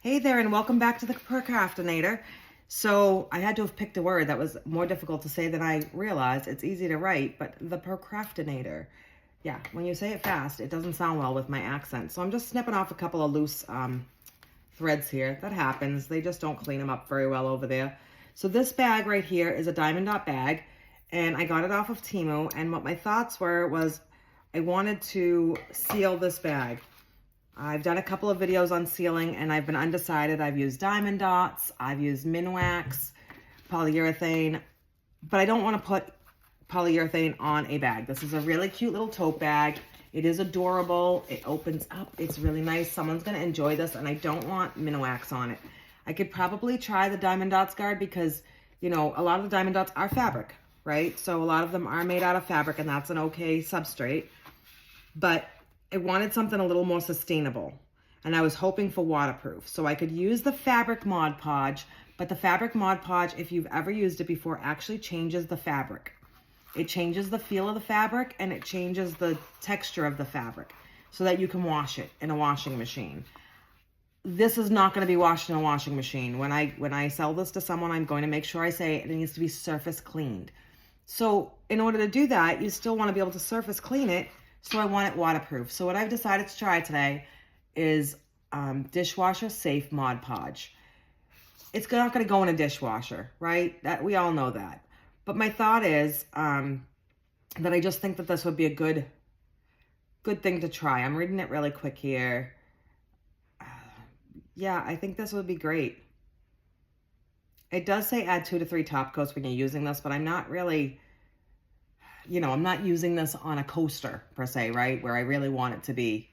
Hey there, and welcome back to the Procrastinator. So I had to have picked a word that was more difficult to say than I realized. It's easy to write, but the procrastinator. Yeah, when you say it fast, it doesn't sound well with my accent. So I'm just snipping off a couple of loose threads here. That happens. They just don't clean them up very well over there. So this bag right here is a Diamond Dot bag, and I got it off of Temu. And what my thoughts were was I wanted to seal this bag. I've done a couple of videos on sealing and I've been undecided. I've used diamond dots, I've used Minwax, polyurethane, but I don't want to put polyurethane on a bag. This is a really cute little tote bag. It is adorable. It opens up. It's really nice. Someone's going to enjoy this, and I don't want Minwax on it. I could probably try the diamond dots guard because, you know, a lot of the diamond dots are fabric, right? So a lot of them are made out of fabric, and that's an okay substrate. But I wanted something a little more sustainable, and I was hoping for waterproof. So I could use the fabric Mod Podge, but the fabric Mod Podge, if you've ever used it before, actually changes the fabric. It changes the feel of the fabric and it changes the texture of the fabric so that you can wash it in a washing machine. This is not going to be washed in a washing machine. When I sell this to someone, I'm going to make sure I say it needs to be surface cleaned. So in order to do that, you still want to be able to surface clean it. So I want it waterproof. So what I've decided to try today is dishwasher safe Mod Podge. It's not going to go in a dishwasher, right? That we all know that. But my thought is that I just think that this would be a good thing to try. I'm reading it really quick here. Yeah, I think this would be great. It does say add 2 to 3 top coats when you're using this, but I'm not really, you know, I'm not using this on a coaster per se, right? Where I really want it to be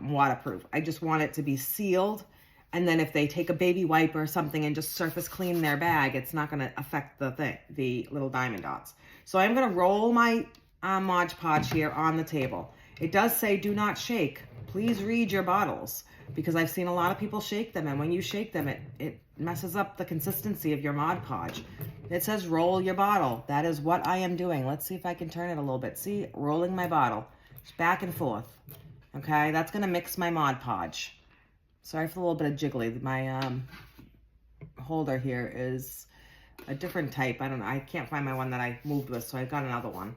waterproof. I just want it to be sealed. And then if they take a baby wipe or something and just surface clean their bag, it's not going to affect the little diamond dots. So I'm going to roll my Mod Podge here on the table. It does say do not shake. Please read your bottles, because I've seen a lot of people shake them, and when you shake them, it messes up the consistency of your Mod Podge. It says roll your bottle. That is what I am doing. Let's see if I can turn it a little bit. See, rolling my bottle. Just back and forth. Okay, that's going to mix my Mod Podge. Sorry for a little bit of jiggly. My holder here is a different type. I don't know. I can't find my one that I moved with, so I got another one.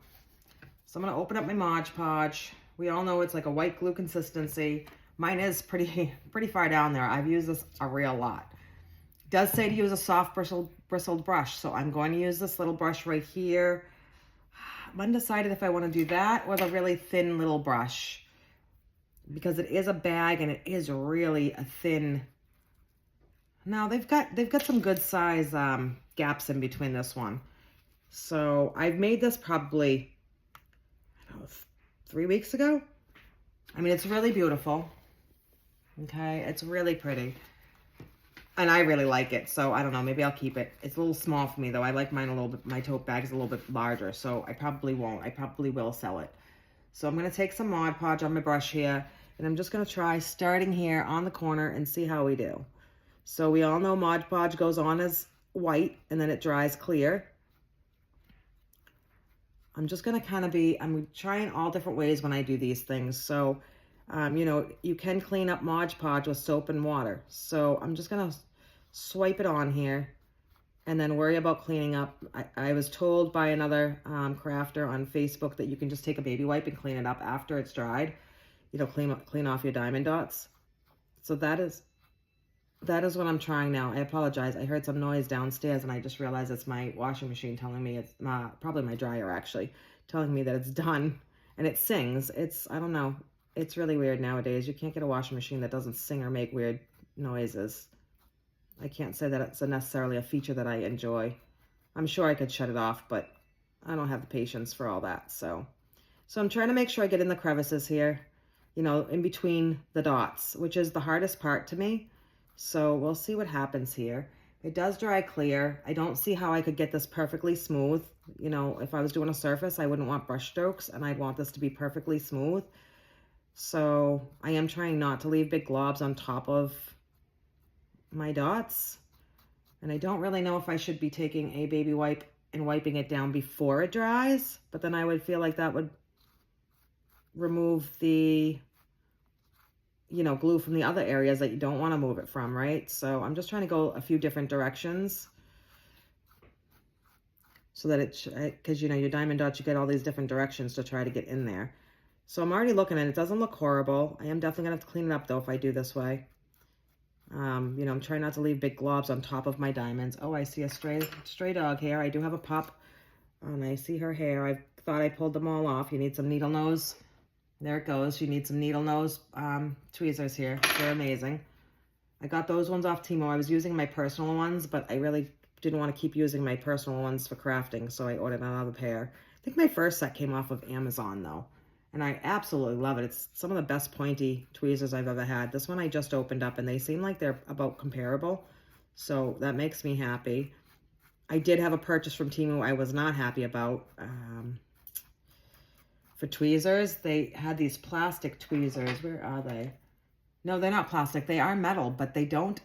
So I'm going to open up my Mod Podge. We all know it's like a white glue consistency. Mine is pretty far down there. I've used this a real lot. It does say to use a soft bristled brush, so I'm going to use this little brush right here. I'm undecided if I want to do that or the really thin little brush, because it is a bag and it is really a thin. Now they've got some good size gaps in between this one. So I've made this probably, I don't know, 3 weeks ago. I mean, it's really beautiful. Okay, it's really pretty. And I really like it, so I don't know, maybe I'll keep it. It's a little small for me though. I like mine a little bit, my tote bag's a little bit larger, so I probably won't. I probably will sell it. So I'm gonna take some Mod Podge on my brush here, and I'm just gonna try starting here on the corner and see how we do. So we all know Mod Podge goes on as white and then it dries clear. I'm just gonna I'm trying all different ways when I do these things. So, you know, you can clean up Mod Podge with soap and water. So I'm just gonna swipe it on here and then worry about cleaning up. I was told by another crafter on Facebook that you can just take a baby wipe and clean it up after it's dried. You know, clean off your diamond dots. So that is what I'm trying now. I apologize. I heard some noise downstairs and I just realized it's my washing machine telling me it's probably my dryer actually, telling me that it's done. And it sings. I don't know. It's really weird nowadays. You can't get a washing machine that doesn't sing or make weird noises. I can't say that it's necessarily a feature that I enjoy. I'm sure I could shut it off, but I don't have the patience for all that. So I'm trying to make sure I get in the crevices here, you know, in between the dots, which is the hardest part to me. So we'll see what happens here. It does dry clear. I don't see how I could get this perfectly smooth. You know, if I was doing a surface, I wouldn't want brush strokes and I'd want this to be perfectly smooth. So I am trying not to leave big globs on top of my dots. And I don't really know if I should be taking a baby wipe and wiping it down before it dries, but then I would feel like that would remove the, you know, glue from the other areas that you don't want to move it from, right? So I'm just trying to go a few different directions so that because, you know, your diamond dots, you get all these different directions to try to get in there. So I'm already looking at it. It doesn't look horrible. I am definitely going to have to clean it up, though, if I do this way. You know, I'm trying not to leave big globs on top of my diamonds. Oh, I see a stray dog hair. I do have a pup. And I see her hair. I thought I pulled them all off. You need some needle nose. There it goes. You need some needle nose tweezers here. They're amazing. I got those ones off Timo. I was using my personal ones, but I really didn't want to keep using my personal ones for crafting, so I ordered another pair. I think my first set came off of Amazon, though, and I absolutely love it. It's some of the best pointy tweezers I've ever had. This one I just opened up, and they seem like they're about comparable, so that makes me happy. I did have a purchase from Temu I was not happy about. For tweezers, they had these plastic tweezers. Where are they? No, they're not plastic. They are metal, but they don't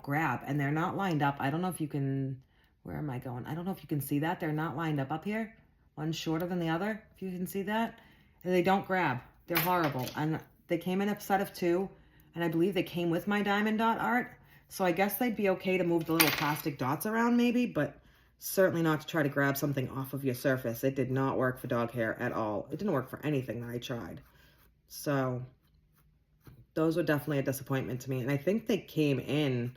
grab, and they're not lined up. I don't know if you can, where am I going? I don't know if you can see that. They're not lined up here. One's shorter than the other, if you can see that. And they don't grab. They're horrible. And they came in a set of 2, and I believe they came with my diamond dot art. So I guess they'd be okay to move the little plastic dots around maybe, but certainly not to try to grab something off of your surface. It did not work for dog hair at all. It didn't work for anything that I tried. So those were definitely a disappointment to me. And I think they came in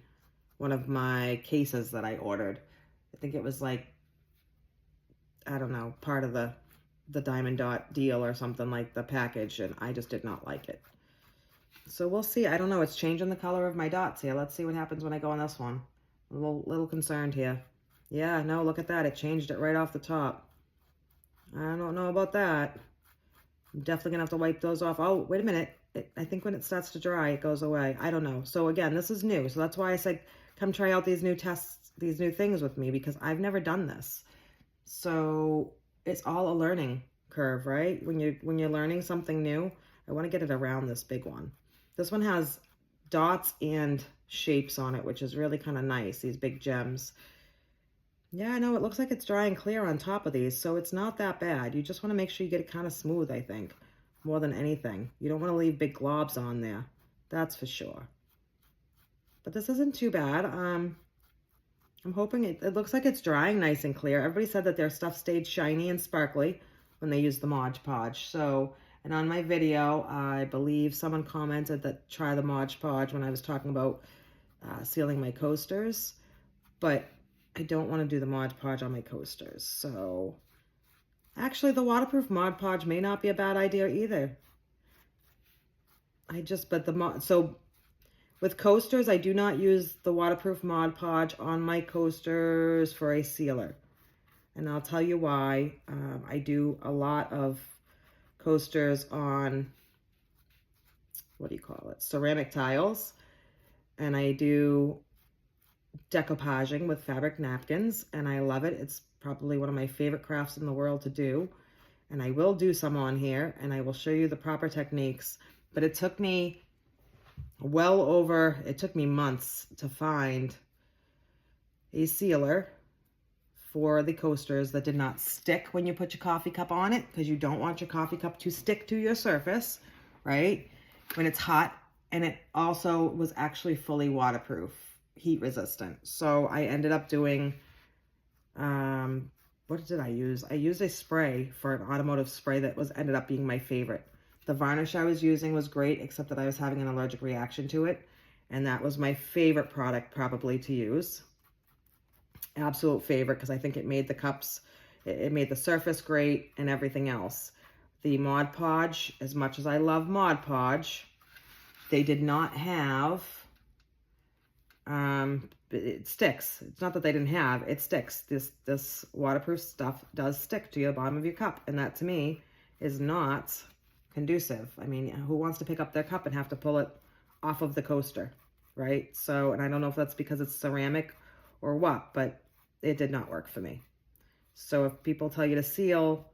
one of my cases that I ordered. I think it was like, I don't know, part of the diamond dot deal or something, like the package, and I just did not like it. So we'll see. I don't know. It's changing the color of my dots here. Let's see what happens when I go on this one. A little concerned here. Yeah, no, look at that. It changed it right off the top. I don't know about that. I'm definitely going to have to wipe those off. Oh, wait a minute. I think when it starts to dry, it goes away. I don't know. So again, this is new. So that's why I said, come try out these new tests, these new things with me, because I've never done this. So it's all a learning curve, right? When you're learning something new, I want to get it around this big one. This one has dots and shapes on it, which is really kind of nice, these big gems. Yeah, I know, it looks like it's dry and clear on top of these, so it's not that bad. You just want to make sure you get it kind of smooth, I think, more than anything. You don't want to leave big globs on there, that's for sure. But this isn't too bad. I'm hoping it looks like it's drying nice and clear. Everybody said that their stuff stayed shiny and sparkly when they used the Mod Podge. So, and on my video, I believe someone commented that try the Mod Podge when I was talking about sealing my coasters. But I don't want to do the Mod Podge on my coasters. So actually the waterproof Mod Podge may not be a bad idea either. So with coasters, I do not use the waterproof Mod Podge on my coasters for a sealer. And I'll tell you why. I do a lot of coasters on, what do you call it? Ceramic tiles. And I do decoupaging with fabric napkins, and I love it. It's probably one of my favorite crafts in the world to do, and I will do some on here, and I will show you the proper techniques. But it took me it took me months to find a sealer for the coasters that did not stick when you put your coffee cup on it, because you don't want your coffee cup to stick to your surface, right, when it's hot. And it also was actually fully waterproof, heat resistant. So I ended up doing, what did I use? I used a spray for an automotive spray that ended up being my favorite. The varnish I was using was great, except that I was having an allergic reaction to it. And that was my favorite product probably to use. Absolute favorite, because I think it made the cups, it made the surface great and everything else. The Mod Podge, as much as I love Mod Podge, they did not have, it sticks. It's not that they didn't have, it sticks. This waterproof stuff does stick to the bottom of your cup, and that to me is not conducive. I mean, who wants to pick up their cup and have to pull it off of the coaster, right? So, and I don't know if that's because it's ceramic or what, but it did not work for me. So if people tell you to seal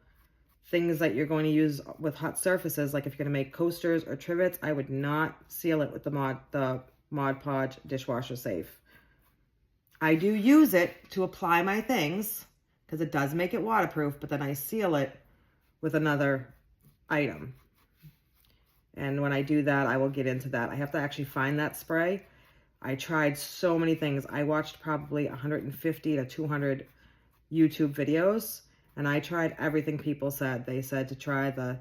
things that you're going to use with hot surfaces, like if you're going to make coasters or trivets, I would not seal it with the Mod Podge dishwasher safe. I do use it to apply my things because it does make it waterproof, but then I seal it with another item. And when I do that, I will get into that. I have to actually find that spray. I tried so many things. I watched probably 150 to 200 YouTube videos, and I tried everything people said. They said to try the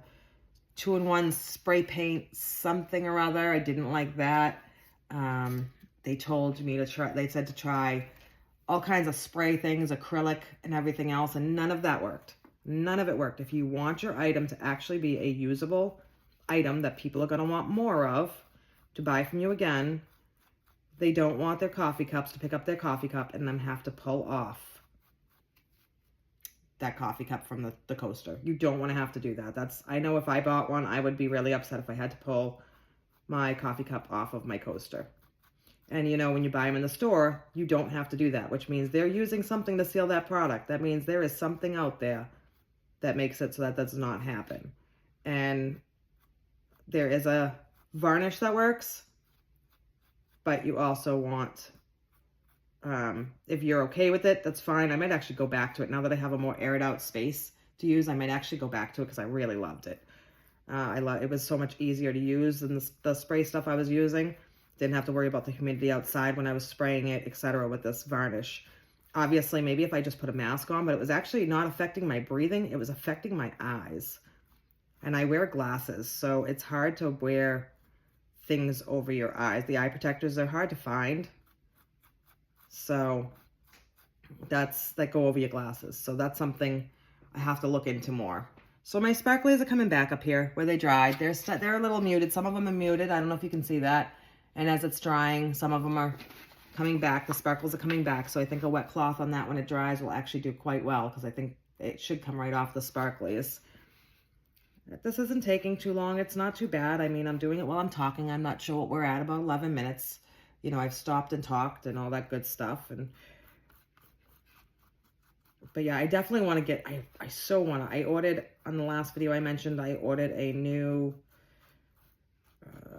2-in-1 spray paint something or other. I didn't like that. They told me to try, they said to try all kinds of spray things, acrylic and everything else, and none of that worked. None of it worked. If you want your item to actually be a usable item that people are going to want more of to buy from you again, they don't want their coffee cups to pick up their coffee cup and then have to pull off that coffee cup from the coaster. You don't want to have to do that. I know if I bought one, I would be really upset if I had to pull my coffee cup off of my coaster. And you know, when you buy them in the store, you don't have to do that, which means they're using something to seal that product. That means there is something out there that makes it so that does not happen. And there is a varnish that works, but you also want, if you're okay with it, that's fine. I might actually go back to it now that I have a more aired out space to use. I might actually go back to it because I really loved it. It was so much easier to use than the spray stuff I was using. Didn't have to worry about the humidity outside when I was spraying it, etc. with this varnish. Obviously, maybe if I just put a mask on, but it was actually not affecting my breathing. It was affecting my eyes. And I wear glasses, so it's hard to wear things over your eyes. The eye protectors are hard to find. So that go over your glasses. So that's something I have to look into more. So my sparklies are coming back up here where they dried. They're a little muted. Some of them are muted. I don't know if you can see that. And as it's drying, some of them are coming back. The sparkles are coming back. So I think a wet cloth on that when it dries will actually do quite well because I think it should come right off the sparklies. This isn't taking too long. It's not too bad. I mean, I'm doing it while I'm talking. I'm not sure what we're at, about 11 minutes. You know, I've stopped and talked and all that good stuff. But yeah, I definitely want to get, I so want to. I ordered, on the last video I mentioned, I ordered a new,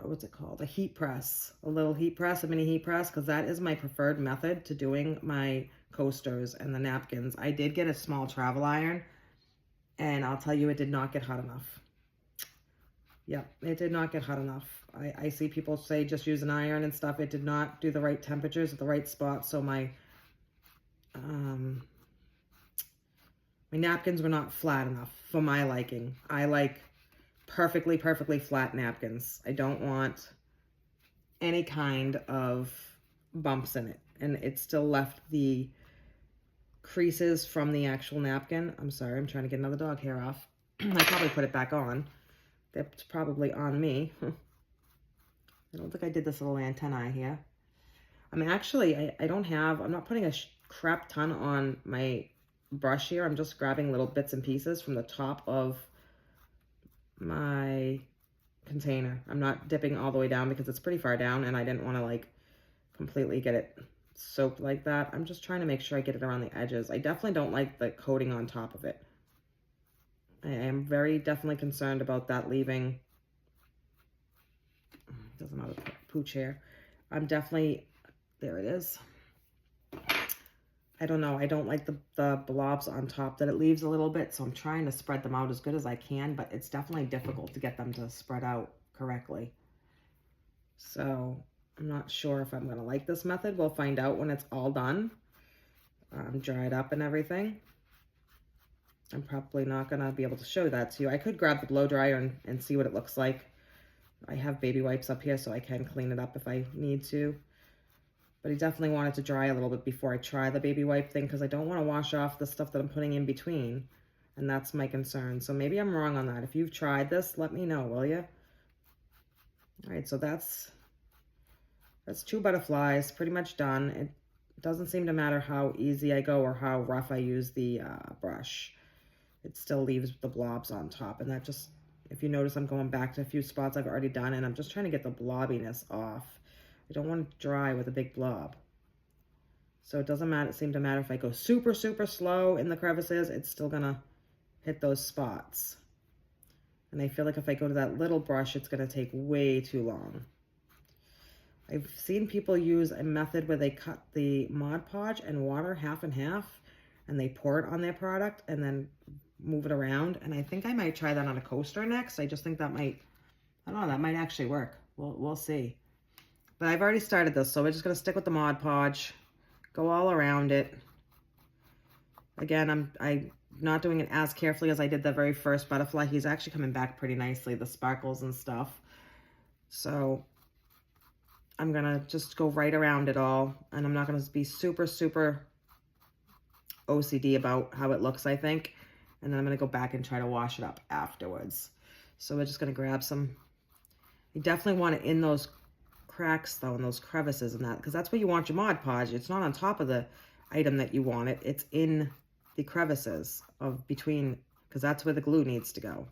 what's it called? A heat press. A little heat press, a mini heat press, because that is my preferred method to doing my coasters and the napkins. I did get a small travel iron, and I'll tell you, it did not get hot enough. Yep, it did not get hot enough. I see people say just use an iron and stuff. It did not do the right temperatures at the right spot, so my napkins were not flat enough for my liking. I like perfectly flat napkins. I don't want any kind of bumps in it. And it still left the creases from the actual napkin. I'm sorry, I'm trying to get another dog hair off. I probably put it back on. That's probably on me. I don't think I did this little antennae here. I mean, actually, I'm not putting a crap ton on my brush here. I'm just grabbing little bits and pieces from the top of my container. I'm not dipping all the way down because it's pretty far down and I didn't want to like completely get it soaked like that. I'm just trying to make sure I get it around the edges. I definitely don't like the coating on top of it. I am very definitely concerned about that leaving, doesn't matter, pooch here. I'm definitely, there it is. I don't know, I don't like the blobs on top that it leaves a little bit, so I'm trying to spread them out as good as I can, but it's definitely difficult to get them to spread out correctly. So I'm not sure if I'm gonna like this method. We'll find out when it's all done, dried up and everything. I'm probably not gonna be able to show that to you. I could grab the blow dryer and see what it looks like. I have baby wipes up here so I can clean it up if I need to. But I definitely want it to dry a little bit before I try the baby wipe thing because I don't want to wash off the stuff that I'm putting in between. And that's my concern. So maybe I'm wrong on that. If you've tried this, let me know, will you? All right, so that's 2 butterflies, pretty much done. It doesn't seem to matter how easy I go or how rough I use the brush. It still leaves the blobs on top. And that just, if you notice, I'm going back to a few spots I've already done and I'm just trying to get the blobbiness off. I don't want it to dry with a big blob. So it doesn't seem to matter if I go super slow in the crevices, it's still gonna hit those spots. And I feel like if I go to that little brush, it's gonna take way too long. I've seen people use a method where they cut the Mod Podge and water half and half, and they pour it on their product and then move it around. And I think I might try that on a coaster next. I just think that might I don't know, that might actually work. We'll see. But I've already started this, so we're just going to stick with the Mod Podge. Go all around it. Again, I'm not doing it as carefully as I did the very first butterfly. He's actually coming back pretty nicely, the sparkles and stuff. So I'm going to just go right around it all. And I'm not going to be super, super OCD about how it looks, I think. And then I'm going to go back and try to wash it up afterwards. So we're just going to grab some. You definitely want it in those cracks, though, and those crevices and that, because that's where you want your Mod Podge. It's not on top of the item that you want it. It's in the crevices of between, because that's where the glue needs to go,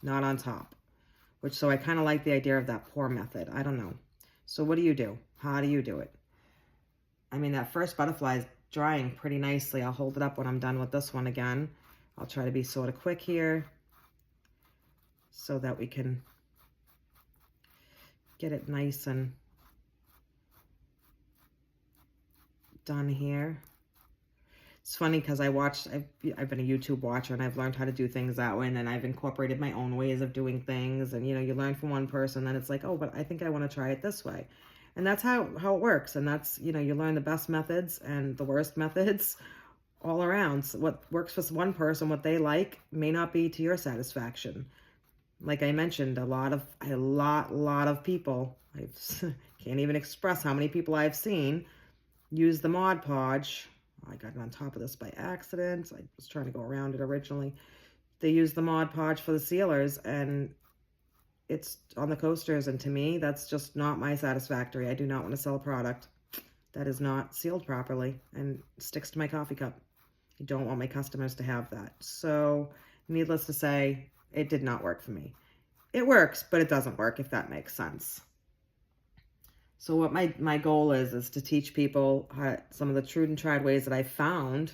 not on top. So I kind of like the idea of that pour method. I don't know. So what do you do? How do you do it? I mean, that first butterfly is drying pretty nicely. I'll hold it up when I'm done with this one again. I'll try to be sort of quick here so that we can get it nice and done here. It's funny because I've been a YouTube watcher and I've learned how to do things that way, and then I've incorporated my own ways of doing things, and you learn from one person, then it's like, oh, but I think I want to try it this way. And that's how it works. And that's, you learn the best methods and the worst methods all around. So what works for one person, what they like, may not be to your satisfaction. Like I mentioned, a lot of people, I can't even express how many people I've seen use the Mod Podge. I got it on top of this by accident. I was trying to go around it originally. They use the Mod Podge for the sealers, and it's on the coasters, and to me, that's just not my satisfactory. I do not want to sell a product that is not sealed properly and sticks to my coffee cup. I don't want my customers to have that. So, needless to say, it did not work for me. It works, but it doesn't work, if that makes sense. So what my goal is to teach people some of the true and tried ways that I found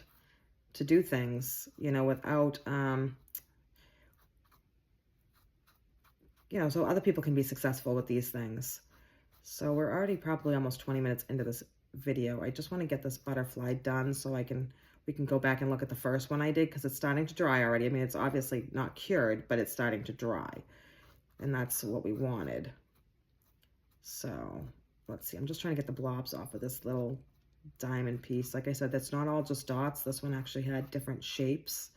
to do things, without, so other people can be successful with these things. So we're already probably almost 20 minutes into this video. I just want to get this butterfly done so we can go back and look at the first one I did, because it's starting to dry already. I mean, it's obviously not cured, but it's starting to dry. And that's what we wanted. So let's see. I'm just trying to get the blobs off of this little diamond piece. Like I said, that's not all just dots. This one actually had different shapes.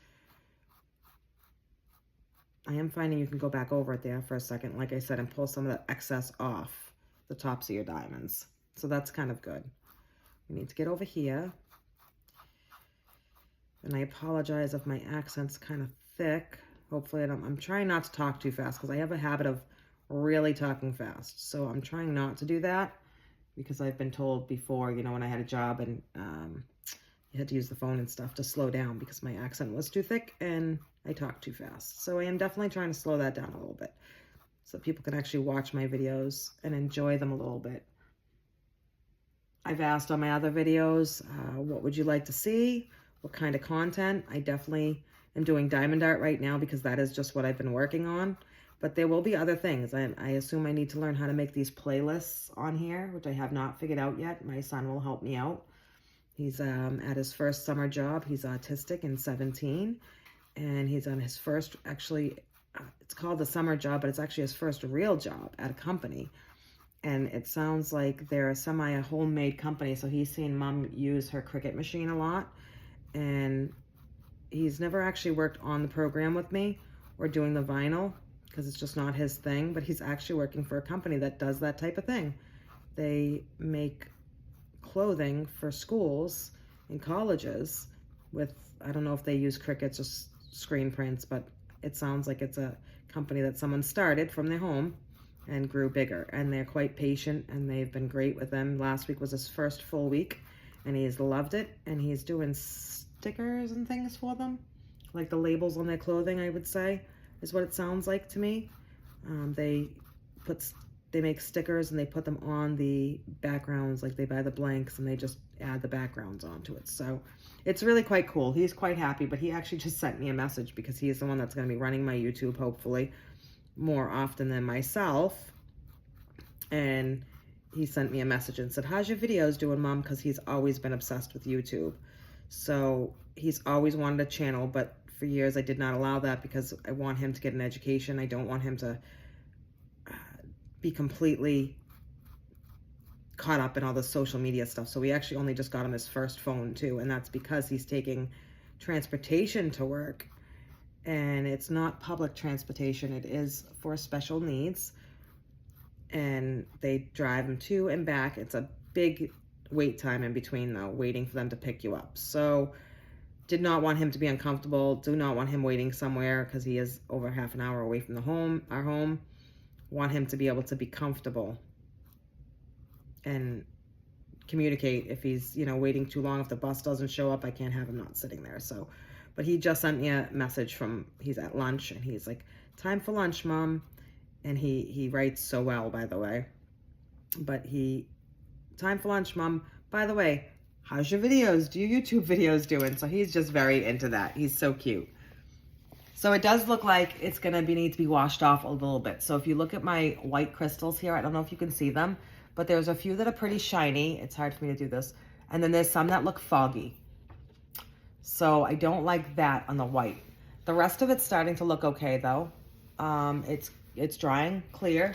I am finding you can go back over it there for a second, like I said, and pull some of the excess off the tops of your diamonds. So that's kind of good. We need to get over here. And I apologize if my accent's kind of thick. Hopefully I'm trying not to talk too fast, because I have a habit of really talking fast. So I'm trying not to do that, because I've been told before, when I had a job and you had to use the phone and stuff, to slow down because my accent was too thick and I talked too fast. So I am definitely trying to slow that down a little bit so people can actually watch my videos and enjoy them a little bit. I've asked on my other videos, what would you like to see? What kind of content? I definitely am doing diamond art right now because that is just what I've been working on. But there will be other things. I assume I need to learn how to make these playlists on here, which I have not figured out yet. My son will help me out. He's at his first summer job. He's autistic and 17. And he's on his first, actually, it's called the summer job, but it's actually his first real job at a company. And it sounds like they're a homemade company. So he's seen Mom use her Cricut machine a lot. And he's never actually worked on the program with me or doing the vinyl, because it's just not his thing. But he's actually working for a company that does that type of thing. They make clothing for schools and colleges with, I don't know if they use Cricuts or screen prints, but it sounds like it's a company that someone started from their home and grew bigger. And they're quite patient, and they've been great with them. Last week was his first full week, and he's loved it. And he's doing stickers and things for them, like the labels on their clothing, I would say, is what it sounds like to me. They make stickers and they put them on the backgrounds, like they buy the blanks and they just add the backgrounds onto it. So it's really quite cool. He's quite happy, but he actually just sent me a message because he is the one that's going to be running my YouTube, hopefully, more often than myself. And he sent me a message and said, "How's your videos doing, Mom?" Because he's always been obsessed with YouTube. So he's always wanted a channel, but for years I did not allow that because I want him to get an education. I don't want him to be completely caught up in all the social media stuff. So we actually only just got him his first phone too, and that's because he's taking transportation to work, and it's not public transportation, it is for special needs, and they drive him to and back. It's a big wait time in between though, waiting for them to pick you up. So did not want him to be uncomfortable, do not want him waiting somewhere because he is over half an hour away from our home. Want him to be able to be comfortable and communicate. If he's, you know, waiting too long, if the bus doesn't show up, I can't have him not sitting there. So, but he just sent me a message from, he's at lunch, and he's like, time for lunch, Mom. And he writes so well, by the way. But time for lunch, Mom. By the way, how's your videos? Do your YouTube videos doing? So he's just very into that. He's so cute. So it does look like it's gonna need to be washed off a little bit. So if you look at my white crystals here, I don't know if you can see them, but there's a few that are pretty shiny. It's hard for me to do this. And then there's some that look foggy. So I don't like that on the white. The rest of it's starting to look okay though. It's drying clear.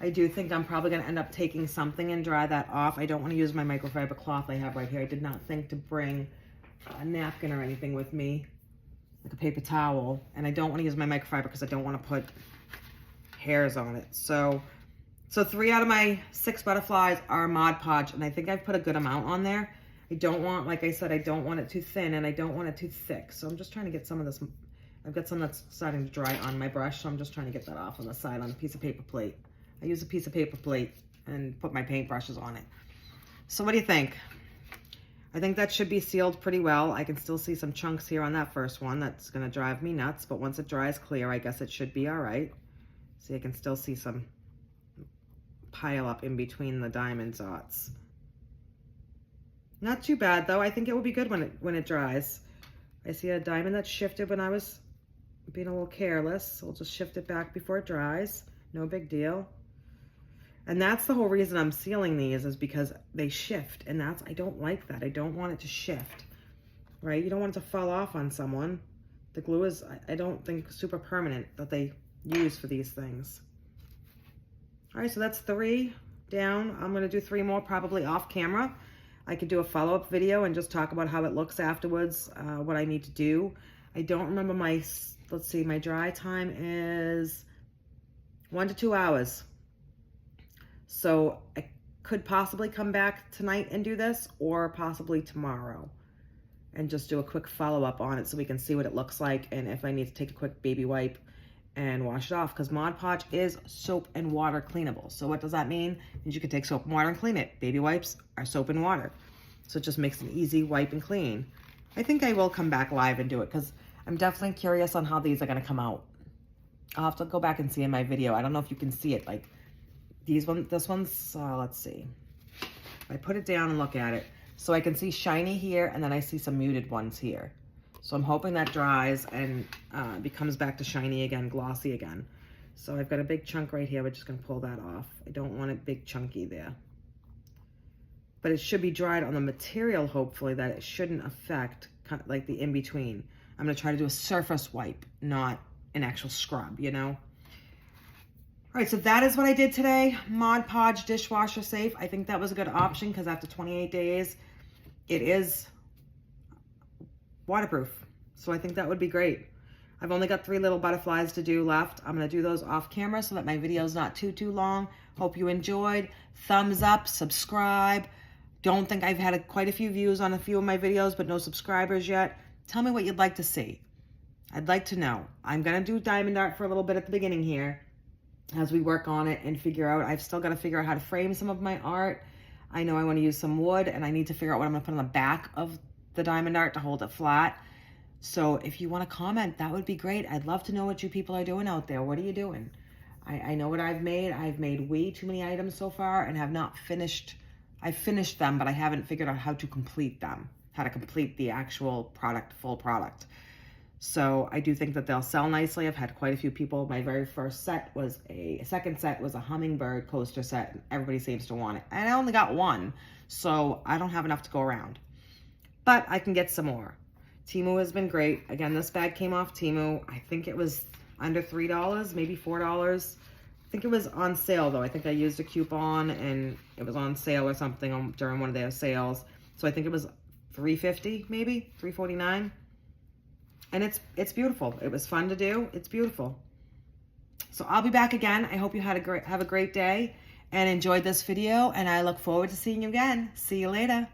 I do think I'm probably gonna end up taking something and dry that off. I don't wanna use my microfiber cloth I have right here. I did not think to bring a napkin or anything with me, like a paper towel. And I don't wanna use my microfiber because I don't wanna put hairs on it. So 3 out of my 6 butterflies are Mod Podge, and I think I've put a good amount on there. I don't want, like I said, I don't want it too thin, and I don't want it too thick. So I'm just trying to get some of this. I've got some that's starting to dry on my brush, so I'm just trying to get that off on the side on a piece of paper plate. I use a piece of paper plate and put my paintbrushes on it. So what do you think? I think that should be sealed pretty well. I can still see some chunks here on that first one. That's gonna drive me nuts, but once it dries clear, I guess it should be all right. See, I can still see some pile up in between the diamond dots. Not too bad though. I think it will be good when it dries. I see a diamond that shifted when I was being a little careless. So we'll just shift it back before it dries. No big deal. And that's the whole reason I'm sealing these, is because they shift, and I don't like that. I don't want it to shift, right? You don't want it to fall off on someone. The glue is, I don't think, super permanent that they use for these things. All right, so that's 3 down. I'm gonna do 3 more probably off camera. I could do a follow-up video and just talk about how it looks afterwards, what I need to do. I don't remember let's see, my dry time is 1 to 2 hours. So I could possibly come back tonight and do this, or possibly tomorrow, and just do a quick follow-up on it so we can see what it looks like, and if I need to take a quick baby wipe and wash it off, because Mod Podge is soap and water cleanable. So what does that mean? It means you can take soap and water and clean it. Baby wipes are soap and water. So it just makes an easy wipe and clean. I think I will come back live and do it, because I'm definitely curious on how these are gonna come out. I'll have to go back and see in my video. I don't know if you can see it, like this one's, let's see. I put it down and look at it. So I can see shiny here, and then I see some muted ones here. So I'm hoping that dries and becomes back to shiny again, glossy again. So I've got a big chunk right here. We're just gonna pull that off. I don't want it big chunky there. But it should be dried on the material, hopefully, that it shouldn't affect kind of like the in-between. I'm gonna try to do a surface wipe, not an actual scrub, you know? All right, so that is what I did today. Mod Podge dishwasher safe. I think that was a good option because after 28 days, it is waterproof. So I think that would be great. I've only got 3 little butterflies to do left. I'm gonna do those off camera so that my video's not too long. Hope you enjoyed. Thumbs up, subscribe. Don't think I've had quite a few views on a few of my videos, but no subscribers yet. Tell me what you'd like to see. I'd like to know. I'm gonna do diamond art for a little bit at the beginning here as we work on it and figure out, I've still got to figure out how to frame some of my art. I know I want to use some wood, and I need to figure out what I'm going to put on the back of the diamond art to hold it flat. So if you want to comment, that would be great. I'd love to know what you people are doing out there. What are you doing? I know what I've made. I've made way too many items so far and have not finished. I've finished them, but I haven't figured out how to complete them, how to complete the actual product, full product. So I do think that they'll sell nicely. I've had quite a few people. My very first set was second set was a hummingbird coaster set. And everybody seems to want it. And I only got 1, so I don't have enough to go around. But I can get some more. Temu has been great. Again, this bag came off Temu. I think it was under $3, maybe $4. think it was on sale though. I think I used a coupon and it was on sale or something during one of their sales. So I think it was $3.50 maybe, $3.49. And it's beautiful. It was fun to do. It's beautiful. So I'll be back again. I hope you have a great day and enjoyed this video, and I look forward to seeing you again. See you later.